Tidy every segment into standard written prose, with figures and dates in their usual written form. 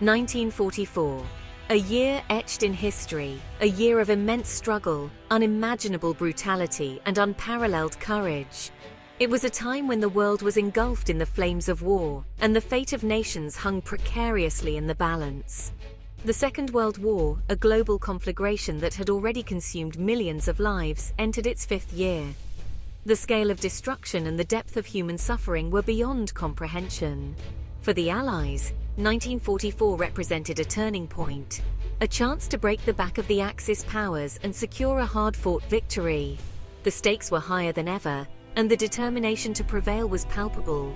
1944. A year etched in history, a year of immense struggle, unimaginable brutality, and unparalleled courage. It was a time when the world was engulfed in the flames of war, and the fate of nations hung precariously in the balance. The Second World War, a global conflagration that had already consumed millions of lives, entered its fifth year. The scale of destruction and the depth of human suffering were beyond comprehension. For the Allies, 1944 represented a turning point, a chance to break the back of the Axis powers and secure a hard-fought victory. The stakes were higher than ever, and the determination to prevail was palpable.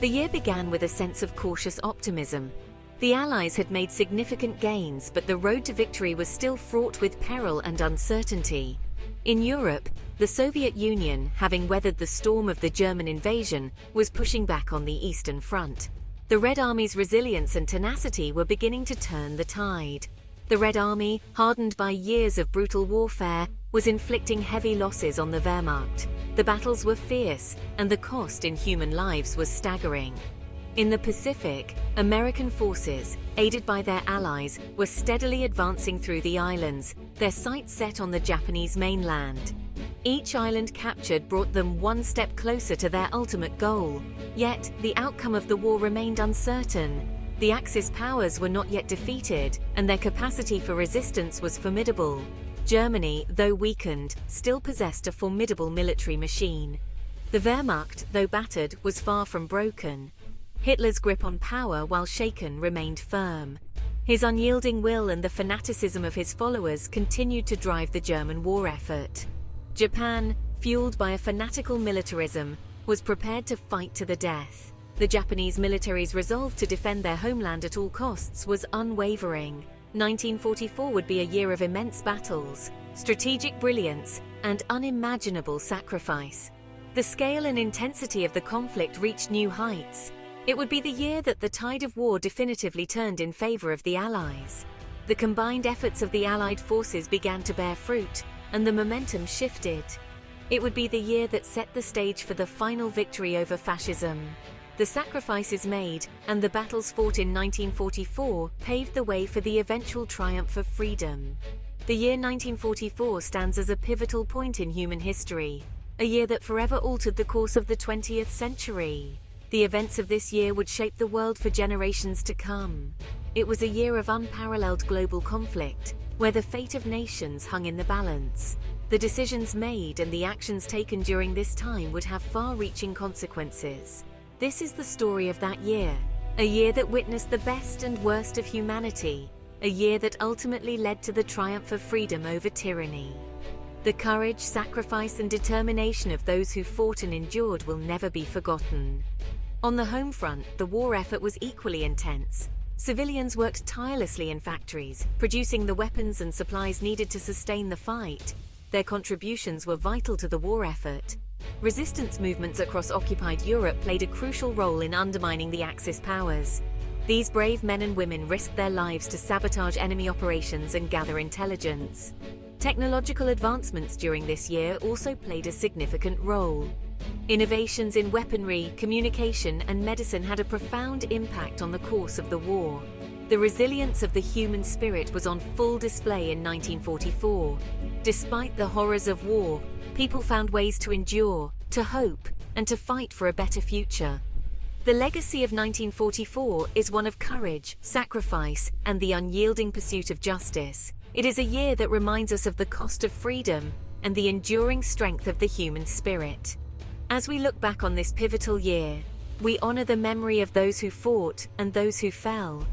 The year began with a sense of cautious optimism. The Allies had made significant gains, but the road to victory was still fraught with peril and uncertainty. In Europe, the Soviet Union, having weathered the storm of the German invasion, was pushing back on the Eastern Front. The Red Army's resilience and tenacity were beginning to turn the tide. The Red Army, hardened by years of brutal warfare, was inflicting heavy losses on the Wehrmacht. The battles were fierce, and the cost in human lives was staggering. In the Pacific, American forces, aided by their allies, were steadily advancing through the islands, their sights set on the Japanese mainland. Each island captured brought them one step closer to their ultimate goal. Yet, the outcome of the war remained uncertain. The Axis powers were not yet defeated, and their capacity for resistance was formidable. Germany, though weakened, still possessed a formidable military machine. The Wehrmacht, though battered, was far from broken. Hitler's grip on power, while shaken, remained firm. His unyielding will and the fanaticism of his followers continued to drive the German war effort. Japan, fueled by a fanatical militarism, was prepared to fight to the death. The Japanese military's resolve to defend their homeland at all costs was unwavering. 1944 would be a year of immense battles, strategic brilliance, and unimaginable sacrifice. The scale and intensity of the conflict reached new heights. It would be the year that the tide of war definitively turned in favor of the Allies. The combined efforts of the Allied forces began to bear fruit, and the momentum shifted. It would be the year that set the stage for the final victory over fascism. The sacrifices made and the battles fought in 1944 paved the way for the eventual triumph of freedom. The year 1944 stands as a pivotal point in human history, a year that forever altered the course of the 20th century. The events of this year would shape the world for generations to come. It was a year of unparalleled global conflict, where the fate of nations hung in the balance. The decisions made and the actions taken during this time would have far-reaching consequences. This is the story of that year, a year that witnessed the best and worst of humanity, a year that ultimately led to the triumph of freedom over tyranny. The courage, sacrifice, and determination of those who fought and endured will never be forgotten. On the home front, the war effort was equally intense. Civilians worked tirelessly in factories, producing the weapons and supplies needed to sustain the fight. Their contributions were vital to the war effort. Resistance movements across occupied Europe played a crucial role in undermining the Axis powers. These brave men and women risked their lives to sabotage enemy operations and gather intelligence. Technological advancements during this year also played a significant role. Innovations in weaponry, communication, and medicine had a profound impact on the course of the war. The resilience of the human spirit was on full display in 1944. Despite the horrors of war, people found ways to endure, to hope, and to fight for a better future. The legacy of 1944 is one of courage, sacrifice, and the unyielding pursuit of justice. It is a year that reminds us of the cost of freedom and the enduring strength of the human spirit. As we look back on this pivotal year, we honor the memory of those who fought and those who fell.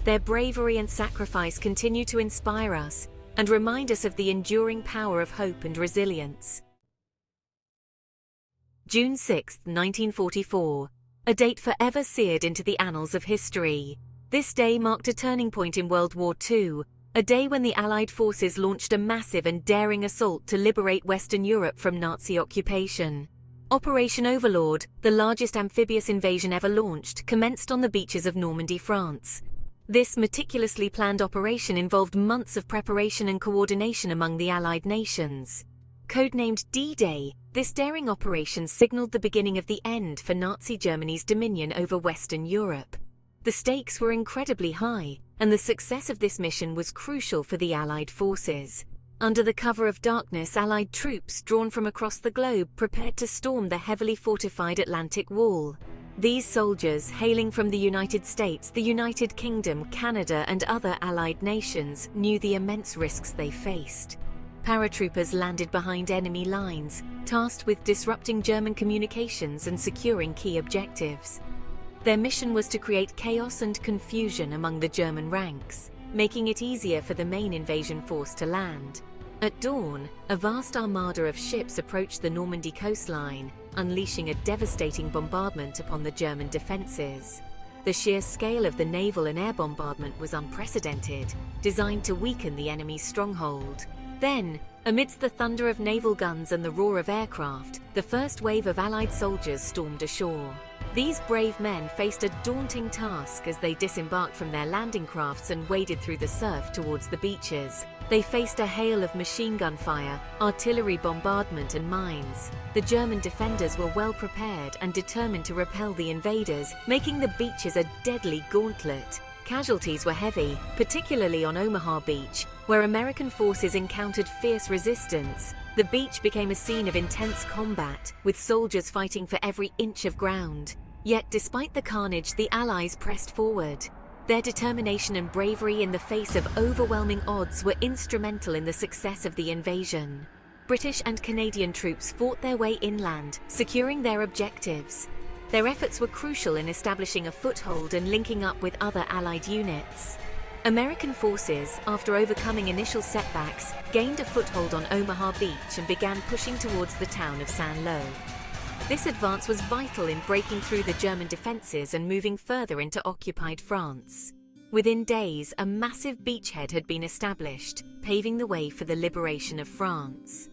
Their bravery and sacrifice continue to inspire us and remind us of the enduring power of hope and resilience. June 6, 1944, a date forever seared into the annals of history. This day marked a turning point in World War II, a day when the Allied forces launched a massive and daring assault to liberate Western Europe from Nazi occupation. Operation Overlord, the largest amphibious invasion ever launched, commenced on the beaches of Normandy, France. This meticulously planned operation involved months of preparation and coordination among the Allied nations. Codenamed D-Day, this daring operation signaled the beginning of the end for Nazi Germany's dominion over Western Europe. The stakes were incredibly high, and the success of this mission was crucial for the Allied forces. Under the cover of darkness, Allied troops drawn from across the globe prepared to storm the heavily fortified Atlantic Wall. These soldiers, hailing from the United States, the United Kingdom, Canada, and other Allied nations, knew the immense risks they faced. Paratroopers landed behind enemy lines, tasked with disrupting German communications and securing key objectives. Their mission was to create chaos and confusion among the German ranks, making it easier for the main invasion force to land. At dawn, a vast armada of ships approached the Normandy coastline, unleashing a devastating bombardment upon the German defences. The sheer scale of the naval and air bombardment was unprecedented, designed to weaken the enemy's stronghold. Then, amidst the thunder of naval guns and the roar of aircraft, the first wave of Allied soldiers stormed ashore. These brave men faced a daunting task as they disembarked from their landing crafts and waded through the surf towards the beaches. They faced a hail of machine gun fire, artillery bombardment, and mines. The German defenders were well prepared and determined to repel the invaders, making the beaches a deadly gauntlet. Casualties were heavy, particularly on Omaha Beach, where American forces encountered fierce resistance. The beach became a scene of intense combat, with soldiers fighting for every inch of ground. Yet, despite the carnage, the Allies pressed forward. Their determination and bravery in the face of overwhelming odds were instrumental in the success of the invasion. British and Canadian troops fought their way inland, securing their objectives. Their efforts were crucial in establishing a foothold and linking up with other Allied units. American forces, after overcoming initial setbacks, gained a foothold on Omaha Beach and began pushing towards the town of Saint-Lô. This advance was vital in breaking through the German defences and moving further into occupied France. Within days, a massive beachhead had been established, paving the way for the liberation of France.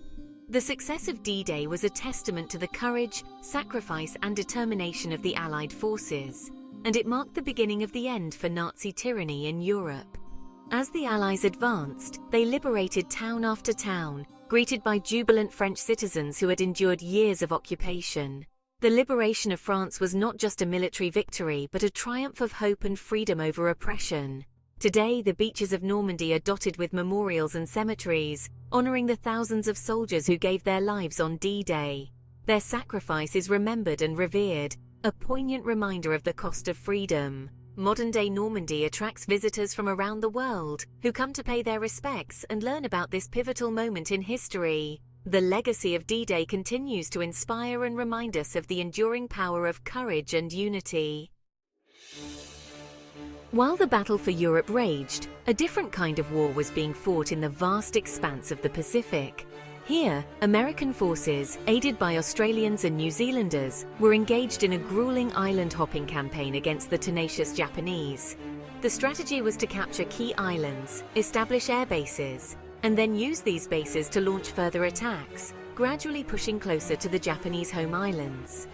The success of D-Day was a testament to the courage, sacrifice, and determination of the Allied forces, and it marked the beginning of the end for Nazi tyranny in Europe. As the Allies advanced, they liberated town after town, greeted by jubilant French citizens who had endured years of occupation. The liberation of France was not just a military victory, but a triumph of hope and freedom over oppression. Today, the beaches of Normandy are dotted with memorials and cemeteries, honoring the thousands of soldiers who gave their lives on D-Day. Their sacrifice is remembered and revered, a poignant reminder of the cost of freedom. Modern-day Normandy attracts visitors from around the world who come to pay their respects and learn about this pivotal moment in history. The legacy of D-Day continues to inspire and remind us of the enduring power of courage and unity. While the battle for Europe raged, a different kind of war was being fought in the vast expanse of the Pacific. Here, American forces, aided by Australians and New Zealanders, were engaged in a grueling island-hopping campaign against the tenacious Japanese. The strategy was to capture key islands, establish air bases, and then use these bases to launch further attacks, gradually pushing closer to the Japanese home islands.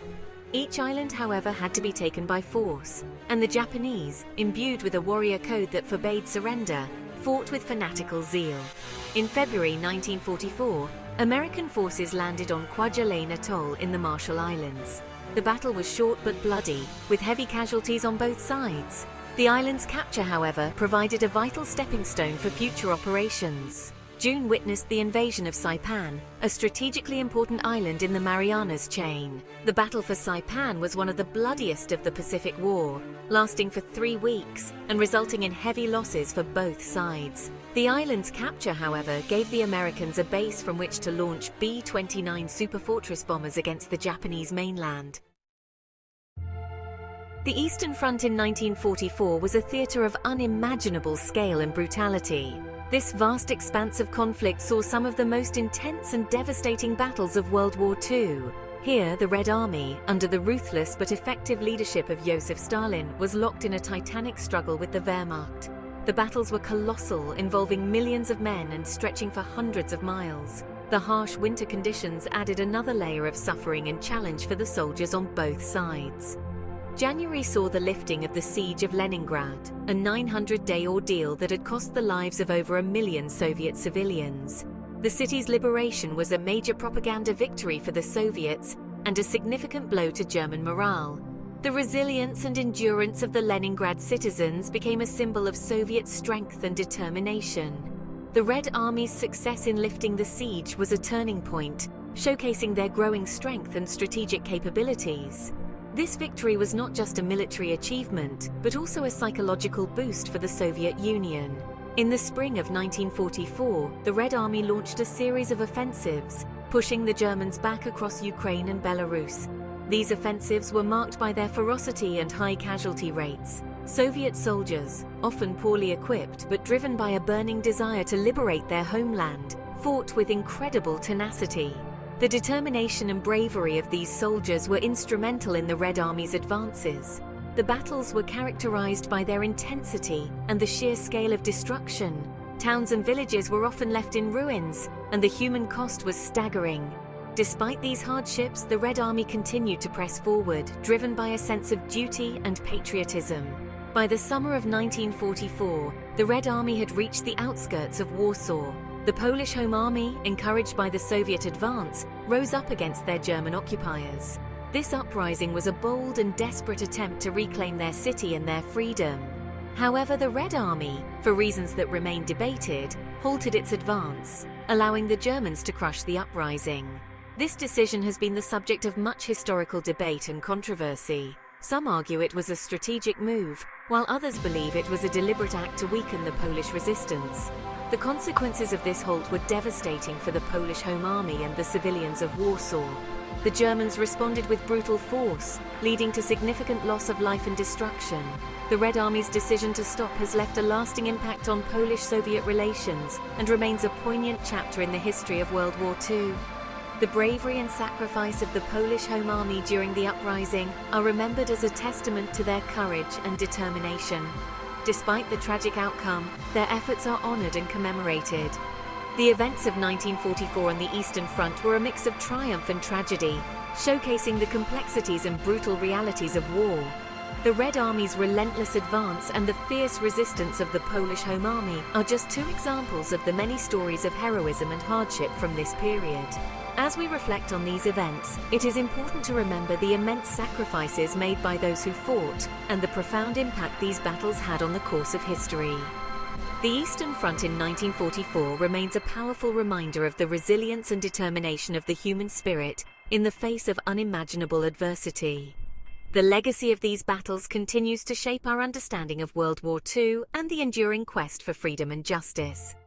Each island, however, had to be taken by force, and the Japanese, imbued with a warrior code that forbade surrender, fought with fanatical zeal. In February 1944, American forces landed on Kwajalein Atoll in the Marshall Islands. The battle was short but bloody, with heavy casualties on both sides. The island's capture, however, provided a vital stepping stone for future operations. June witnessed the invasion of Saipan, a strategically important island in the Marianas Chain. The Battle for Saipan was one of the bloodiest of the Pacific War, lasting for 3 weeks and resulting in heavy losses for both sides. The island's capture, however, gave the Americans a base from which to launch B-29 Superfortress bombers against the Japanese mainland. The Eastern Front in 1944 was a theatre of unimaginable scale and brutality. This vast expanse of conflict saw some of the most intense and devastating battles of World War II. Here, the Red Army, under the ruthless but effective leadership of Joseph Stalin, was locked in a titanic struggle with the Wehrmacht. The battles were colossal, involving millions of men and stretching for hundreds of miles. The harsh winter conditions added another layer of suffering and challenge for the soldiers on both sides. January saw the lifting of the Siege of Leningrad, a 900-day ordeal that had cost the lives of over 1 million Soviet civilians. The city's liberation was a major propaganda victory for the Soviets and a significant blow to German morale. The resilience and endurance of the Leningrad citizens became a symbol of Soviet strength and determination. The Red Army's success in lifting the siege was a turning point, showcasing their growing strength and strategic capabilities. This victory was not just a military achievement, but also a psychological boost for the Soviet Union. In the spring of 1944, the Red Army launched a series of offensives, pushing the Germans back across Ukraine and Belarus. These offensives were marked by their ferocity and high casualty rates. Soviet soldiers, often poorly equipped but driven by a burning desire to liberate their homeland, fought with incredible tenacity. The determination and bravery of these soldiers were instrumental in the Red Army's advances. The battles were characterized by their intensity and the sheer scale of destruction. Towns and villages were often left in ruins, and the human cost was staggering. Despite these hardships, the Red Army continued to press forward, driven by a sense of duty and patriotism. By the summer of 1944, the Red Army had reached the outskirts of Warsaw. The Polish Home Army, encouraged by the Soviet advance, rose up against their German occupiers. This uprising was a bold and desperate attempt to reclaim their city and their freedom. However, the Red Army, for reasons that remain debated, halted its advance, allowing the Germans to crush the uprising. This decision has been the subject of much historical debate and controversy. Some argue it was a strategic move, while others believe it was a deliberate act to weaken the Polish resistance. The consequences of this halt were devastating for the Polish Home Army and the civilians of Warsaw. The Germans responded with brutal force, leading to significant loss of life and destruction. The Red Army's decision to stop has left a lasting impact on Polish-Soviet relations and remains a poignant chapter in the history of World War II. The bravery and sacrifice of the Polish Home Army during the uprising are remembered as a testament to their courage and determination. Despite the tragic outcome, their efforts are honored and commemorated. The events of 1944 on the Eastern Front were a mix of triumph and tragedy, showcasing the complexities and brutal realities of war. The Red Army's relentless advance and the fierce resistance of the Polish Home Army are just two examples of the many stories of heroism and hardship from this period. As we reflect on these events, it is important to remember the immense sacrifices made by those who fought and the profound impact these battles had on the course of history. The Eastern Front in 1944 remains a powerful reminder of the resilience and determination of the human spirit in the face of unimaginable adversity. The legacy of these battles continues to shape our understanding of World War II and the enduring quest for freedom and justice.